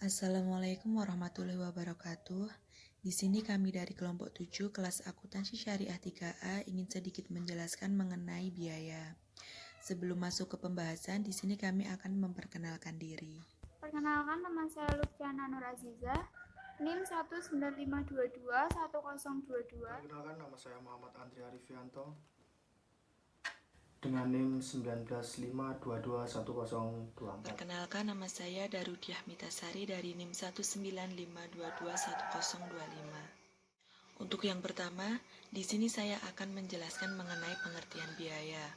Assalamualaikum warahmatullahi wabarakatuh. Di sini kami dari kelompok 7 kelas akuntansi syariah 3A ingin sedikit menjelaskan mengenai biaya. Sebelum masuk ke pembahasan, di sini kami akan memperkenalkan diri. Perkenalkan, nama saya Lutfiana Nur Aziza, NIM 195221022. Perkenalkan, nama saya Muhammad Andri Arifianto dengan NIM 195221024. Perkenalkan, nama saya Darudiah Mitasari dari NIM 195221025. Untuk yang pertama, di sini saya akan menjelaskan mengenai pengertian biaya.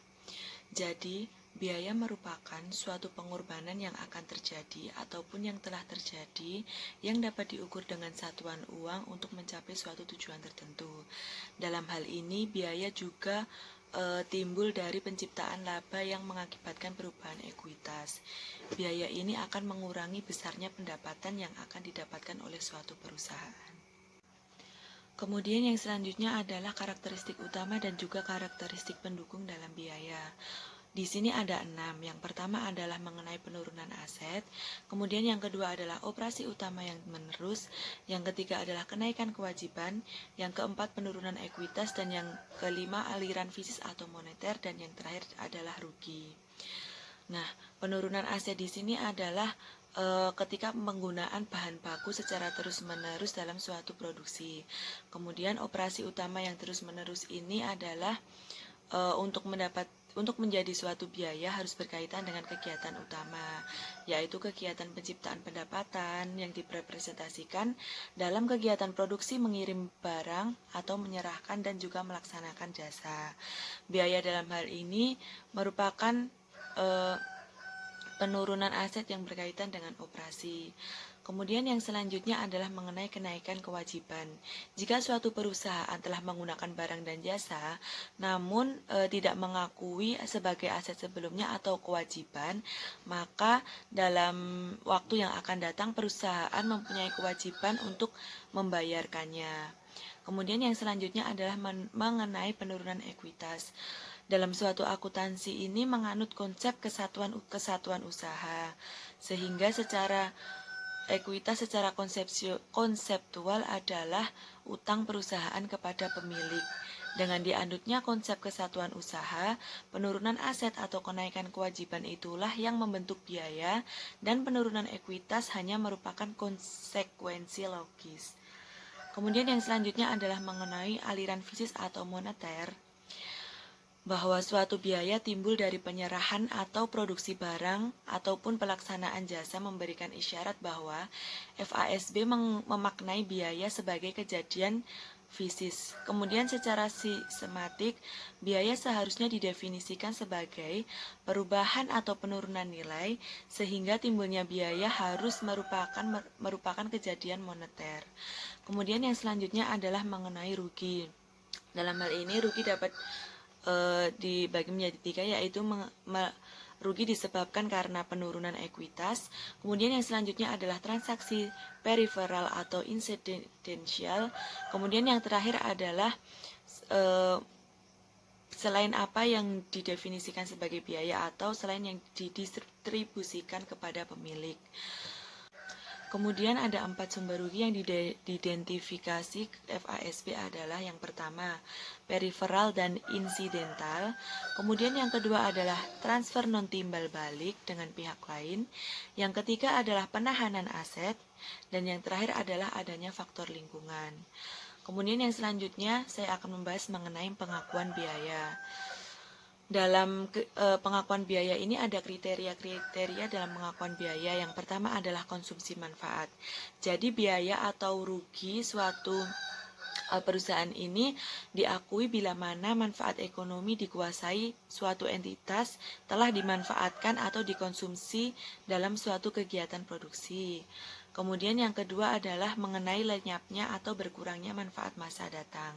Jadi, biaya merupakan suatu pengorbanan yang akan terjadi ataupun yang telah terjadi yang dapat diukur dengan satuan uang untuk mencapai suatu tujuan tertentu. Dalam hal ini, biaya juga timbul dari penciptaan laba yang mengakibatkan perubahan ekuitas. Biaya ini akan mengurangi besarnya pendapatan yang akan didapatkan oleh suatu perusahaan. Kemudian yang selanjutnya adalah karakteristik utama dan juga karakteristik pendukung dalam biaya. Di sini ada 6. Yang pertama adalah mengenai penurunan aset, kemudian yang kedua adalah operasi utama yang menerus, yang ketiga adalah kenaikan kewajiban, yang keempat penurunan ekuitas, dan yang kelima aliran fisis atau moneter, dan yang terakhir adalah rugi. Nah, penurunan aset di sini adalah ketika penggunaan bahan baku secara terus-menerus dalam suatu produksi. Kemudian operasi utama yang terus-menerus ini adalah untuk menjadi suatu biaya harus berkaitan dengan kegiatan utama, yaitu kegiatan penciptaan pendapatan yang direpresentasikan dalam kegiatan produksi mengirim barang atau menyerahkan dan juga melaksanakan jasa. Biaya dalam hal ini merupakan penurunan aset yang berkaitan dengan operasi. Kemudian yang selanjutnya adalah mengenai kenaikan kewajiban. Jika suatu perusahaan telah menggunakan barang dan jasa, namun tidak mengakui sebagai aset sebelumnya atau kewajiban, maka dalam waktu yang akan datang perusahaan mempunyai kewajiban untuk membayarkannya. Kemudian yang selanjutnya adalah mengenai penurunan ekuitas. Dalam suatu akuntansi ini menganut konsep kesatuan usaha, sehingga secara ekuitas secara konseptual adalah utang perusahaan kepada pemilik. Dengan dianutnya konsep kesatuan usaha, penurunan aset atau kenaikan kewajiban itulah yang membentuk biaya, dan penurunan ekuitas hanya merupakan konsekuensi logis. Kemudian yang selanjutnya adalah mengenai aliran fisis atau moneter, bahwa suatu biaya timbul dari penyerahan atau produksi barang ataupun pelaksanaan jasa memberikan isyarat bahwa FASB memaknai biaya sebagai kejadian fisis. Kemudian secara sistematik, biaya seharusnya didefinisikan sebagai perubahan atau penurunan nilai, sehingga timbulnya biaya harus merupakan kejadian moneter. Kemudian yang selanjutnya adalah mengenai rugi. Dalam hal ini rugi dapat dibagi menjadi 3, yaitu rugi disebabkan karena penurunan ekuitas. Kemudian yang selanjutnya adalah transaksi periferal atau incidental. Kemudian yang terakhir adalah selain apa yang didefinisikan sebagai biaya atau selain yang didistribusikan kepada pemilik. Kemudian ada 4 sumber rugi yang diidentifikasi FASB adalah yang pertama, periferal dan insidental. Kemudian yang kedua adalah transfer non-timbal balik dengan pihak lain. Yang ketiga adalah penahanan aset. Dan yang terakhir adalah adanya faktor lingkungan. Kemudian yang selanjutnya saya akan membahas mengenai pengakuan biaya. Dalam pengakuan biaya ini ada kriteria-kriteria dalam pengakuan biaya. Yang pertama adalah konsumsi manfaat. Jadi biaya atau rugi suatu perusahaan ini diakui bila mana manfaat ekonomi dikuasai suatu entitas telah dimanfaatkan atau dikonsumsi dalam suatu kegiatan produksi. Kemudian yang kedua adalah mengenai lenyapnya atau berkurangnya manfaat masa datang.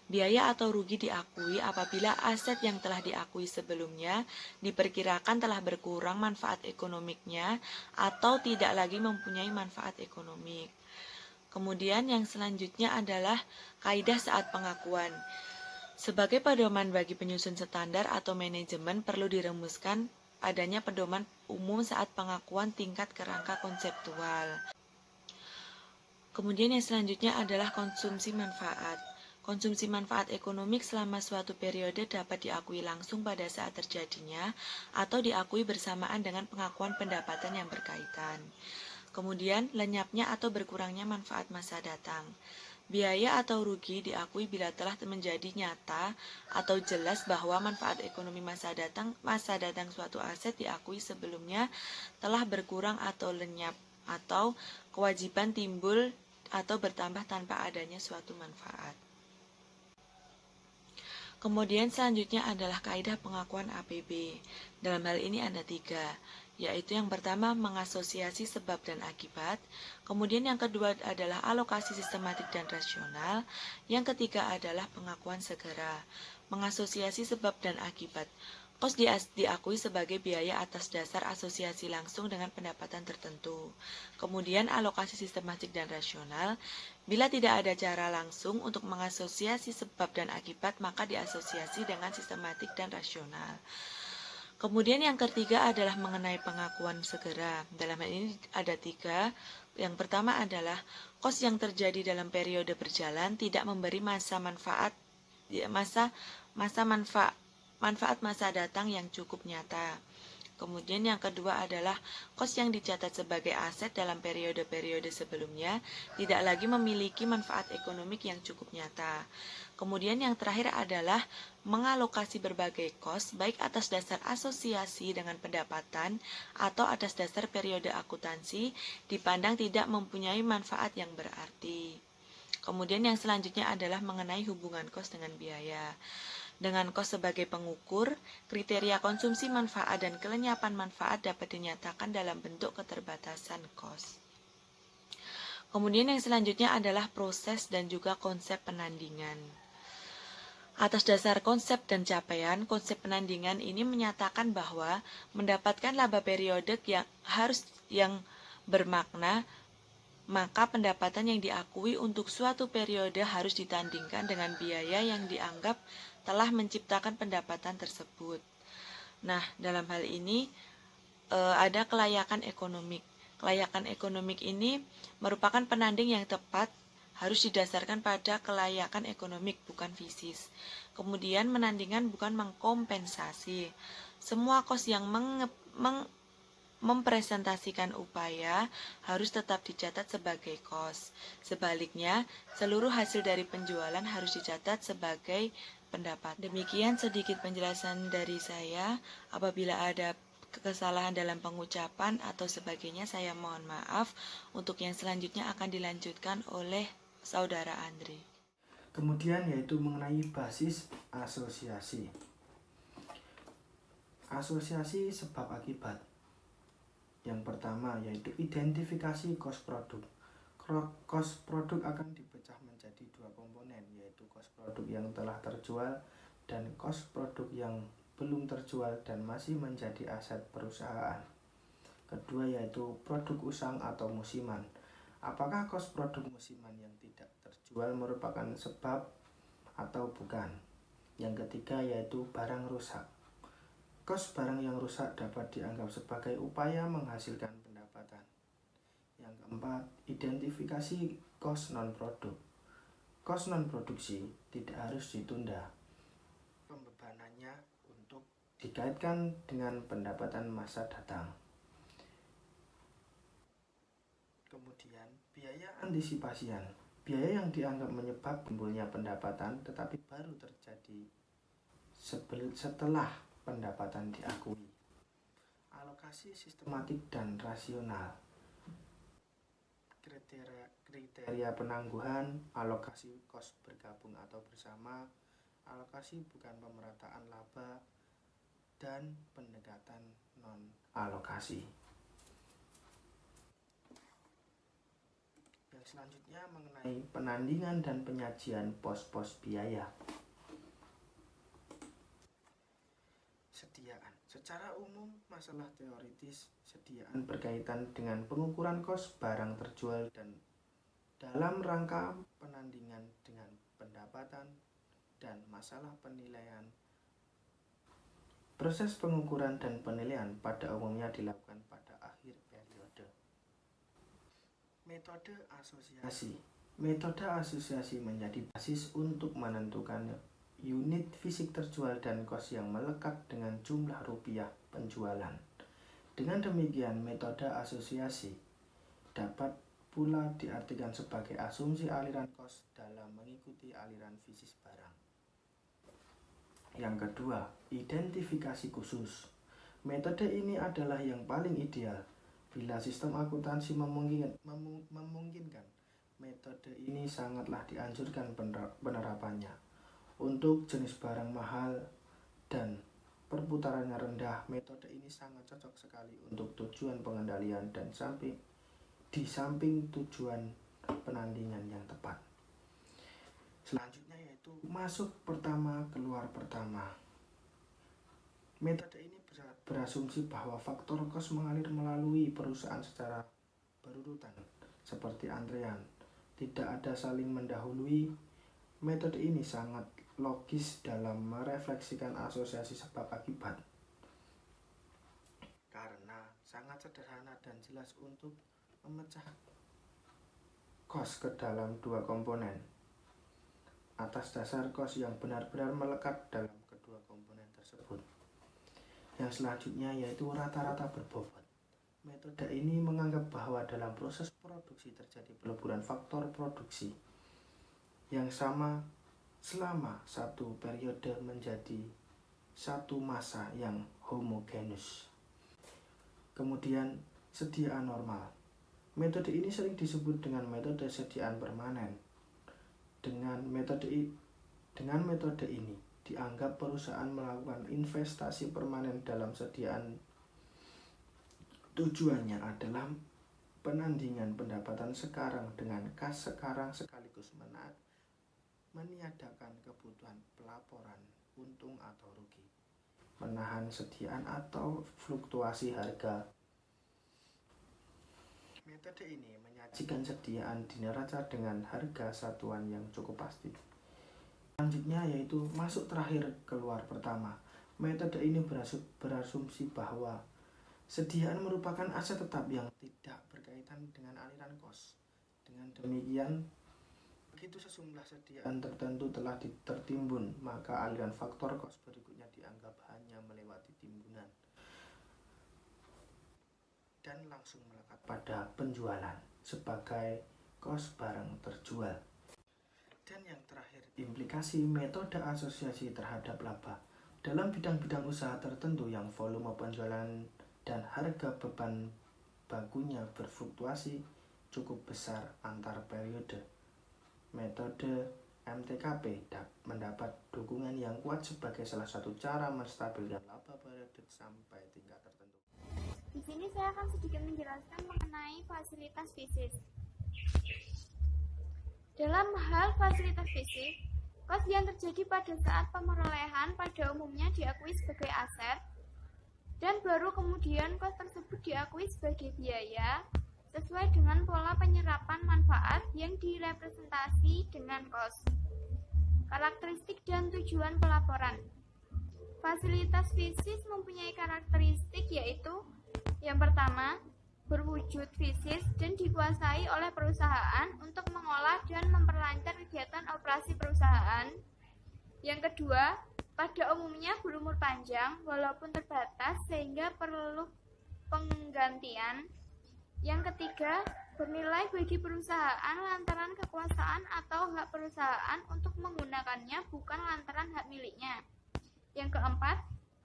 Biaya atau rugi diakui apabila aset yang telah diakui sebelumnya diperkirakan telah berkurang manfaat ekonomiknya atau tidak lagi mempunyai manfaat ekonomik. Kemudian yang selanjutnya adalah kaidah saat pengakuan. Sebagai pedoman bagi penyusun standar atau manajemen perlu dirumuskan adanya pedoman umum saat pengakuan tingkat kerangka konseptual. Kemudian yang selanjutnya adalah konsumsi manfaat. Konsumsi manfaat ekonomik selama suatu periode dapat diakui langsung pada saat terjadinya atau diakui bersamaan dengan pengakuan pendapatan yang berkaitan. Kemudian, lenyapnya atau berkurangnya manfaat masa datang. Biaya atau rugi diakui bila telah menjadi nyata atau jelas bahwa manfaat ekonomi masa datang suatu aset diakui sebelumnya telah berkurang atau lenyap, atau kewajiban timbul atau bertambah tanpa adanya suatu manfaat. Kemudian selanjutnya adalah kaidah pengakuan APB. Dalam hal ini ada 3, yaitu yang pertama mengasosiasi sebab dan akibat, kemudian yang kedua adalah alokasi sistematik dan rasional, yang ketiga adalah pengakuan segera. Mengasosiasi sebab dan akibat. Kos diakui sebagai biaya atas dasar asosiasi langsung dengan pendapatan tertentu. Kemudian alokasi sistematik dan rasional. Bila tidak ada cara langsung untuk mengasosiasi sebab dan akibat, maka diasosiasi dengan sistematik dan rasional. Kemudian yang ketiga adalah mengenai pengakuan segera. Dalam hal ini ada 3. Yang pertama adalah kos yang terjadi dalam periode berjalan tidak memberi manfaat masa datang yang cukup nyata. Kemudian yang kedua adalah kos yang dicatat sebagai aset dalam periode-periode sebelumnya tidak lagi memiliki manfaat ekonomik yang cukup nyata. Kemudian yang terakhir adalah mengalokasi berbagai kos baik atas dasar asosiasi dengan pendapatan atau atas dasar periode akuntansi dipandang tidak mempunyai manfaat yang berarti. Kemudian yang selanjutnya adalah mengenai hubungan kos dengan biaya. Dengan kos sebagai pengukur, kriteria konsumsi manfaat dan kelenyapan manfaat dapat dinyatakan dalam bentuk keterbatasan kos. Kemudian yang selanjutnya adalah proses dan juga konsep penandingan. Atas dasar konsep dan capaian, konsep penandingan ini menyatakan bahwa mendapatkan laba periodik yang bermakna, maka pendapatan yang diakui untuk suatu periode harus ditandingkan dengan biaya yang dianggap telah menciptakan pendapatan tersebut. Nah, dalam hal ini ada kelayakan ekonomik. Kelayakan ekonomik ini merupakan penanding yang tepat, harus didasarkan pada kelayakan ekonomik, bukan fisis. Kemudian menandingan bukan mengkompensasi. Semua kos yang mempresentasikan upaya harus tetap dicatat sebagai kos. Sebaliknya, seluruh hasil dari penjualan harus dicatat sebagai pendapat. Demikian sedikit penjelasan dari saya. Apabila ada kesalahan dalam pengucapan atau sebagainya, saya mohon maaf. Untuk yang selanjutnya akan dilanjutkan oleh Saudara Andri. Kemudian yaitu mengenai basis asosiasi. Asosiasi sebab akibat. Yang pertama yaitu identifikasi kos produk. Kos produk akan dipecah menjadi 2 komponen, yaitu kos produk yang telah terjual dan kos produk yang belum terjual dan masih menjadi aset perusahaan. Kedua yaitu produk usang atau musiman. Apakah kos produk musiman yang tidak terjual merupakan sebab atau bukan? Yang ketiga yaitu barang rusak. Kos barang yang rusak dapat dianggap sebagai upaya menghasilkan pendapatan. Yang keempat, identifikasi kos non-produk. Kos non-produksi tidak harus ditunda. Pembebanannya untuk dikaitkan dengan pendapatan masa datang. Kemudian, biaya antisipasian. Biaya yang dianggap menyebab timbulnya pendapatan tetapi baru terjadi setelah pendapatan diakui. Alokasi sistematik dan rasional. Kriteria penangguhan, alokasi kos bergabung atau bersama, alokasi bukan pemerataan laba, dan pendekatan non-alokasi. Yang selanjutnya mengenai penandingan dan penyajian pos-pos biaya. Sediaan. Secara umum, masalah teoritis sediaan berkaitan dengan pengukuran kos barang terjual dan dalam rangka penandingan dengan pendapatan dan masalah penilaian Proses pengukuran dan penilaian pada umumnya dilakukan pada akhir periode. Metode asosiasi. Metode asosiasi menjadi basis untuk menentukan unit fisik terjual dan kos yang melekat dengan jumlah rupiah penjualan. Dengan demikian, metode asosiasi dapat pula diartikan sebagai asumsi aliran kos dalam mengikuti aliran fisis barang. Yang kedua, identifikasi khusus. Metode ini adalah yang paling ideal bila sistem akuntansi memungkinkan. Metode ini sangatlah dianjurkan penerapannya. Untuk jenis barang mahal dan perputarannya rendah, metode ini sangat cocok sekali untuk tujuan pengendalian dan di samping tujuan penandingan yang tepat. Selanjutnya yaitu masuk pertama, keluar pertama. Metode ini berasumsi bahwa faktor kos mengalir melalui perusahaan secara berurutan, seperti antrean, tidak ada saling mendahului. Metode ini sangat logis dalam merefleksikan asosiasi sebab akibat, karena sangat sederhana dan jelas untuk memecah kos ke dalam dua komponen atas dasar kos yang benar-benar melekat dalam kedua komponen tersebut. Yang selanjutnya yaitu rata-rata berbobot. Metode ini menganggap bahwa dalam proses produksi terjadi peleburan faktor produksi yang sama selama satu periode menjadi satu massa yang homogenus. Kemudian sediaan normal. Metode ini sering disebut dengan metode sediaan permanen. Dengan metode ini dianggap perusahaan melakukan investasi permanen dalam sediaan. Tujuannya adalah penandingan pendapatan sekarang dengan kas sekarang sekaligus meniadakan kebutuhan pelaporan untung atau rugi, menahan sediaan atau fluktuasi harga. Metode ini menyajikan sediaan di neraca dengan harga satuan yang cukup pasti. Selanjutnya yaitu masuk terakhir, keluar pertama. Metode ini berasumsi bahwa sediaan merupakan aset tetap yang tidak berkaitan dengan aliran kos. Dengan demikian, begitu sejumlah sediaan tertentu telah tertimbun, maka aliran faktor kos berikutnya dianggap hanya melewati timbunan dan langsung melekat pada penjualan sebagai kos barang terjual. Dan yang terakhir, implikasi metode asosiasi terhadap laba. Dalam bidang-bidang usaha tertentu yang volume penjualan dan harga beban bakunya berfluktuasi cukup besar antar periode, metode MTKP mendapat dukungan yang kuat sebagai salah satu cara menstabilkan laba periode sampai tingkat tertentu. Di sini saya akan sedikit menjelaskan mengenai fasilitas fisik. Dalam hal fasilitas fisik, kos yang terjadi pada saat pemerolehan pada umumnya diakui sebagai aset, dan baru kemudian kos tersebut diakui sebagai biaya sesuai dengan pola penyerapan manfaat yang direpresentasi dengan kos. Karakteristik dan tujuan pelaporan. Fasilitas fisik mempunyai karakteristik yaitu yang pertama, berwujud fisik dan dikuasai oleh perusahaan untuk mengolah dan memperlancar kegiatan operasi perusahaan. Yang kedua, pada umumnya berumur panjang walaupun terbatas sehingga perlu penggantian. Yang ketiga, bernilai bagi perusahaan lantaran kekuasaan atau hak perusahaan untuk menggunakannya bukan lantaran hak miliknya. Yang keempat,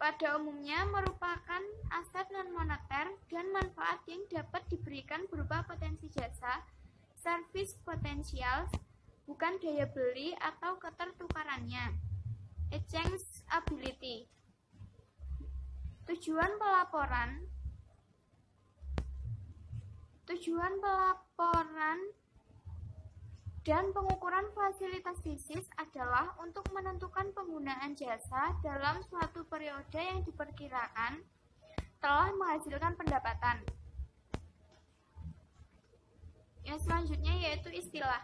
pada umumnya merupakan aset non-moneter dan manfaat yang dapat diberikan berupa potensi jasa, service potensial, bukan daya beli atau ketertukarannya. Exchange ability. Tujuan pelaporan dan pengukuran fasilitas fisik adalah untuk menentukan penggunaan jasa dalam suatu periode yang diperkirakan telah menghasilkan pendapatan. Yang selanjutnya yaitu istilah.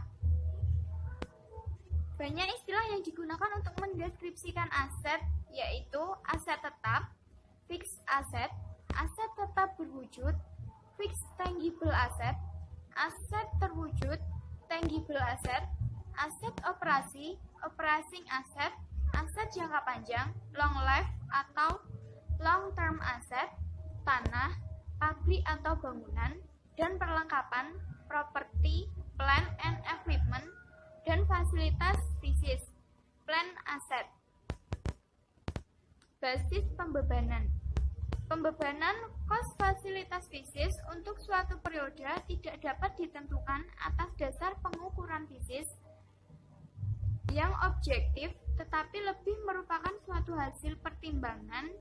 Banyak istilah yang digunakan untuk mendeskripsikan aset, yaitu aset tetap, fixed asset, aset tetap berwujud, fixed tangible asset, aset terwujud, tangible asset, aset operasi, operating asset, aset jangka panjang, long life atau long term asset, tanah, pabrik atau bangunan, dan perlengkapan, property, plant and equipment, dan fasilitas fisik, plant asset. Basis pembebanan. Pembebanan kos fasilitas fisik untuk suatu periode tidak dapat ditentukan atas dasar pengukuran fisik yang objektif, tetapi lebih merupakan suatu hasil pertimbangan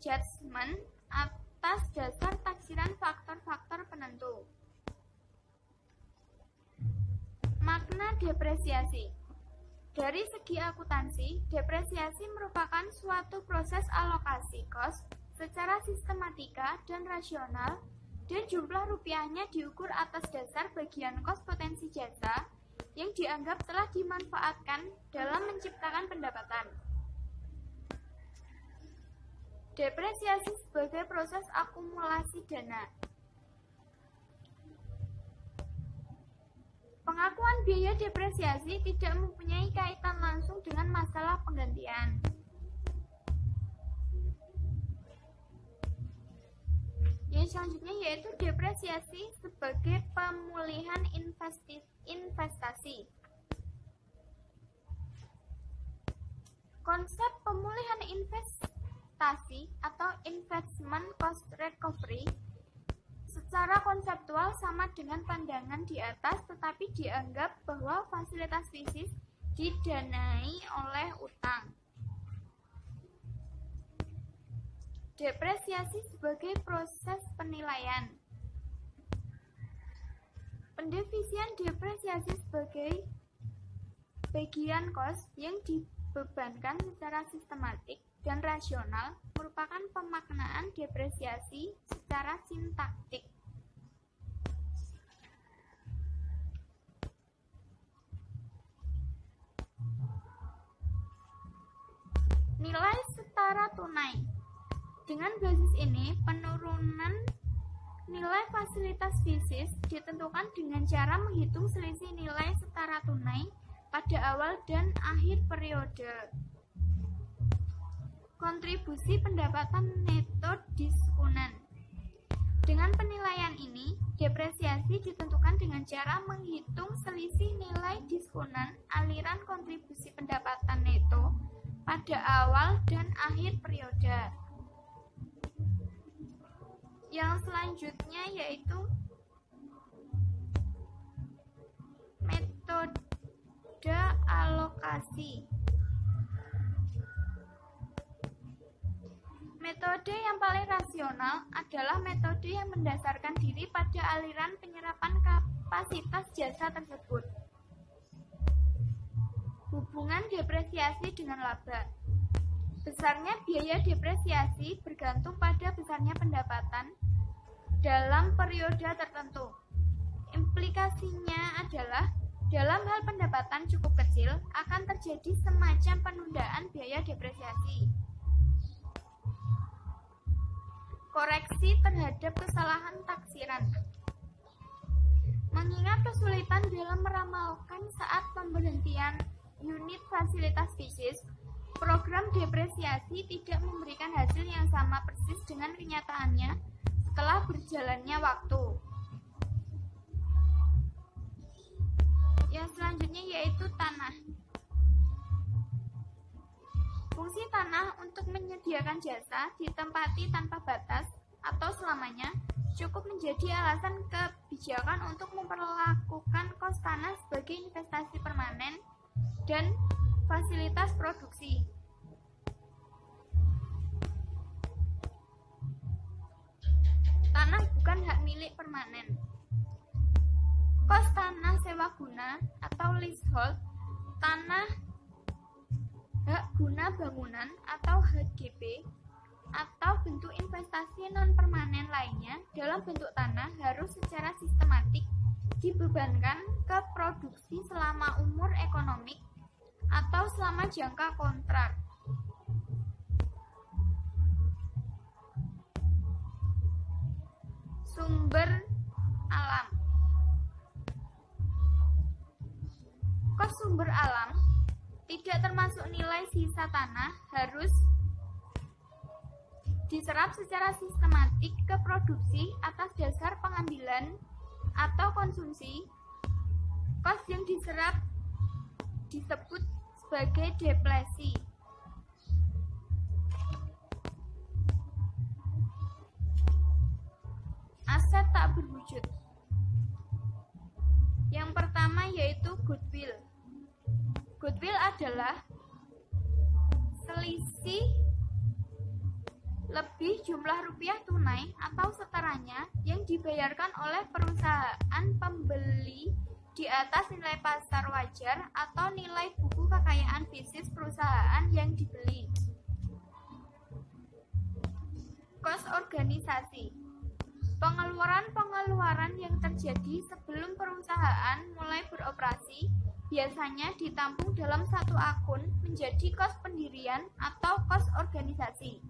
judgement atas dasar taksiran faktor-faktor penentu. Makna depresiasi. Dari segi akuntansi, depresiasi merupakan suatu proses alokasi kos secara sistematika dan rasional, dan jumlah rupiahnya diukur atas dasar bagian kos potensi jasa yang dianggap telah dimanfaatkan dalam menciptakan pendapatan. Depresiasi sebagai proses akumulasi dana. Pengakuan biaya depresiasi tidak mempunyai kaitan langsung dengan masalah penggantian. Yang selanjutnya yaitu depresiasi sebagai pemulihan investasi. Konsep pemulihan investasi atau investment cost recovery secara konseptual sama dengan pandangan di atas, tetapi dianggap bahwa fasilitas fisik didanai oleh utang. Depresiasi sebagai proses penilaian. Pendefisian depresiasi sebagai bagian kos yang dibebankan secara sistematik dan rasional merupakan pemaknaan depresiasi secara sintaktik. Nilai setara tunai. Dengan basis ini, penurunan nilai fasilitas fisik ditentukan dengan cara menghitung selisih nilai setara tunai pada awal dan akhir periode. Kontribusi pendapatan neto diskonan. Dengan penilaian ini, depresiasi ditentukan dengan cara menghitung selisih nilai diskonan aliran kontribusi pendapatan neto pada awal dan akhir periode. Yang selanjutnya yaitu metode alokasi. Metode yang paling rasional adalah metode yang mendasarkan diri pada aliran penyerapan kapasitas jasa tersebut. Hubungan depresiasi dengan laba. Besarnya biaya depresiasi bergantung pada besarnya pendapatan dalam periode tertentu. Implikasinya adalah dalam hal pendapatan cukup kecil akan terjadi semacam penundaan biaya depresiasi. Koreksi terhadap kesalahan taksiran. Mengingat kesulitan dalam meramalkan saat pemberhentian unit fasilitas fisik, program depresiasi tidak memberikan hasil yang sama persis dengan kenyataannya setelah berjalannya waktu. Yang selanjutnya yaitu tanah. Fungsi tanah untuk menyediakan jasa ditempati tanpa batas atau selamanya cukup menjadi alasan kebijakan untuk memperlakukan kos tanah sebagai investasi permanen dan fasilitas produksi. Tanah bukan hak milik permanen. Kos tanah sewa guna atau leasehold, tanah hak guna bangunan atau HGB, atau bentuk investasi non-permanen lainnya dalam bentuk tanah harus secara sistematik dibebankan ke produksi selama umur ekonomik atau selama jangka kontrak. sumber alam. Kos sumber alam tidak termasuk nilai sisa tanah harus diserap secara sistematik ke produksi atas dasar pengambilan atau konsumsi. Kos yang diserap disebut sebagai depresi. Aset tak berwujud. Yang pertama yaitu goodwill. Goodwill adalah selisih lebih jumlah rupiah tunai atau setaranya yang dibayarkan oleh perusahaan pembeli di atas nilai pasar wajar atau nilai buku kekayaan bisnis perusahaan yang dibeli. Kos organisasi. Pengeluaran-pengeluaran yang terjadi sebelum perusahaan mulai beroperasi biasanya ditampung dalam satu akun menjadi kos pendirian atau kos organisasi.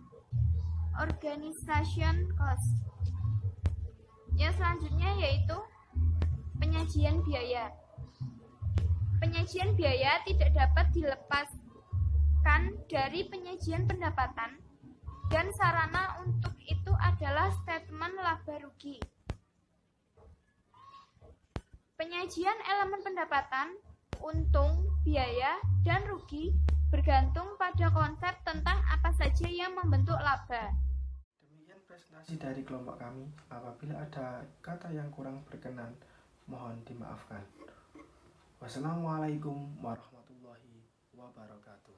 Organization cost. Yang selanjutnya yaitu penyajian biaya. Penyajian biaya tidak dapat dilepaskan dari penyajian pendapatan dan sarana untuk itu adalah statement laba rugi. Penyajian elemen pendapatan, untung, biaya, dan rugi bergantung pada konsep tentang apa saja yang membentuk laba. Demikian presentasi dari kelompok kami. Apabila ada kata yang kurang berkenan, mohon dimaafkan. Wassalamualaikum warahmatullahi wabarakatuh.